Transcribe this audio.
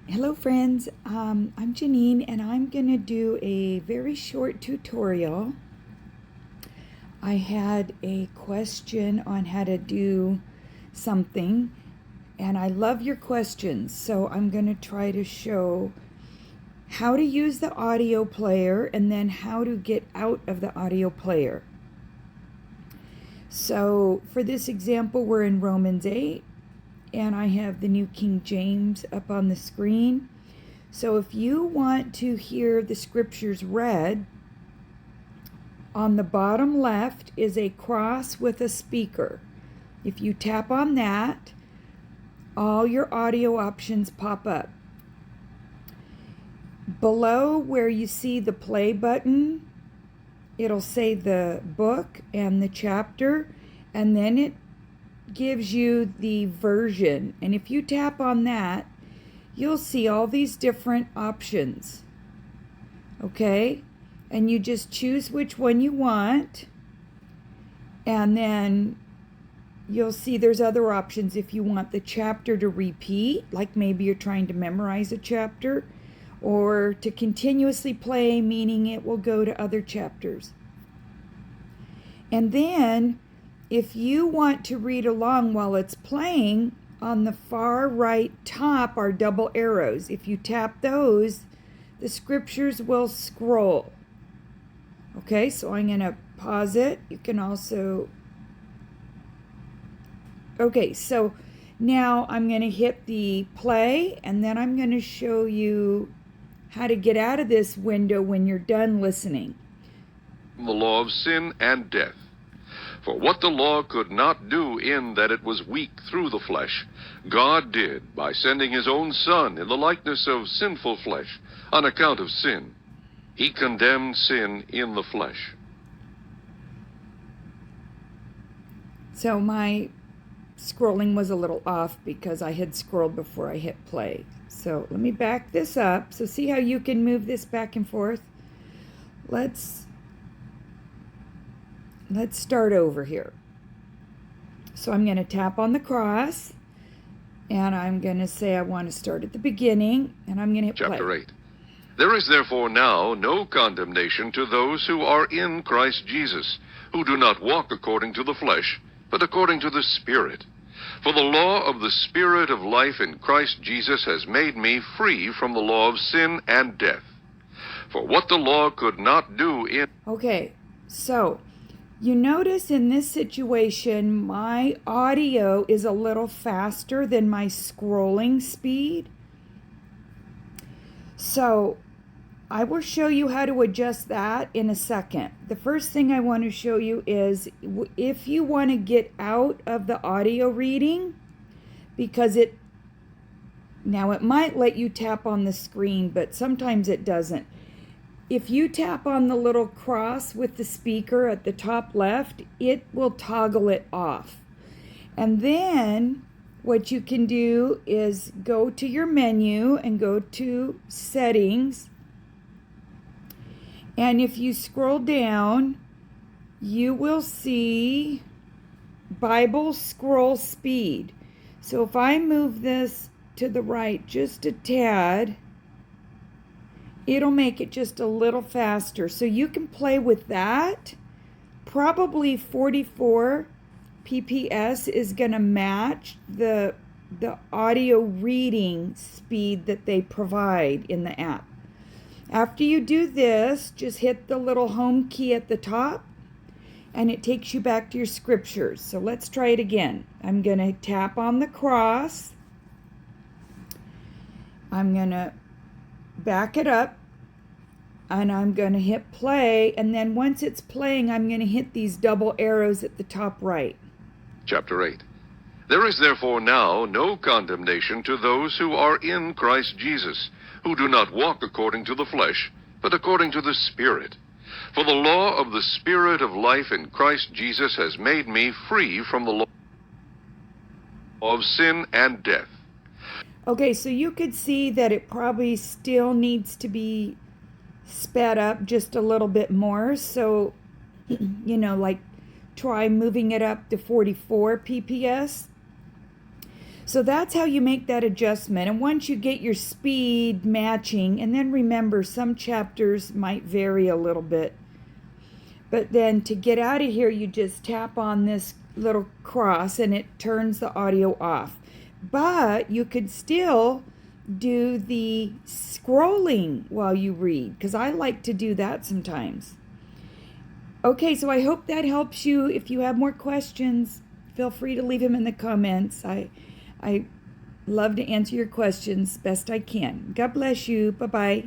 Hello friends, I'm Janine and I'm going to do a very short tutorial. I had a question on how to do something and I love your questions, so I'm going to try to show how to use the audio player and then how to get out of the audio player. So for this example, we're in Romans 8. And I have the New King James up on the screen. So if you want to hear the scriptures read, on the bottom left is a cross with a speaker. If you tap on that, all your audio options pop up. Below where you see the play button, it'll say the book and the chapter, and then it gives you the version, and if you tap on that, you'll see all these different options. Okay, and you just choose which one you want, and then you'll see there's other options if you want the chapter to repeat, like maybe you're trying to memorize a chapter, or to continuously play, meaning it will go to other chapters. And then if you want to read along while it's playing, on the far right top are double arrows. If you tap those, the scriptures will scroll. Okay, so I'm going to pause it. You can also... Okay, so now I'm going to hit the play, and then I'm going to show you how to get out of this window when you're done listening. The law of sin and death. For what the law could not do in that it was weak through the flesh, God did by sending his own Son in the likeness of sinful flesh, on account of sin. He condemned sin in the flesh. So my scrolling was a little off because I had scrolled before I hit play. So let me back this up. So see how you can move this back and forth? Let's start over here. So I'm going to tap on the cross, and I'm going to say I want to start at the beginning, and I'm going to hit play. Chapter 8. There is therefore now no condemnation to those who are in Christ Jesus, who do not walk according to the flesh, but according to the Spirit. For the law of the Spirit of life in Christ Jesus has made me free from the law of sin and death. For what the law could not do in... Okay, so you notice in this situation, my audio is a little faster than my scrolling speed. So I will show you how to adjust that in a second. The first thing I want to show you is if you want to get out of the audio reading, because it might let you tap on the screen, but sometimes it doesn't. If you tap on the little cross with the speaker at the top left, it will toggle it off. And then what you can do is go to your menu and go to settings. And if you scroll down, you will see Bible scroll speed. So if I move this to the right just a tad, it'll make it just a little faster. So you can play with that. Probably 44 PPS is going to match the audio reading speed that they provide in the app. After you do this, just hit the little home key at the top, and it takes you back to your scriptures. So let's try it again. I'm going to tap on the cross. I'm going to back it up, and I'm going to hit play, and then once it's playing, I'm going to hit these double arrows at the top right. Chapter 8. There is therefore now no condemnation to those who are in Christ Jesus, who do not walk according to the flesh, but according to the Spirit. For the law of the Spirit of life in Christ Jesus has made me free from the law of sin and death. Okay, so you could see that it probably still needs to be sped up just a little bit more. So, like try moving it up to 44 PPS. So that's how you make that adjustment. And once you get your speed matching, and then remember, some chapters might vary a little bit. But then to get out of here, you just tap on this little cross and it turns the audio off. But you could still do the scrolling while you read, because I like to do that sometimes. Okay, so I hope that helps you. If you have more questions, feel free to leave them in the comments. I love to answer your questions best I can. God bless you. Bye-bye.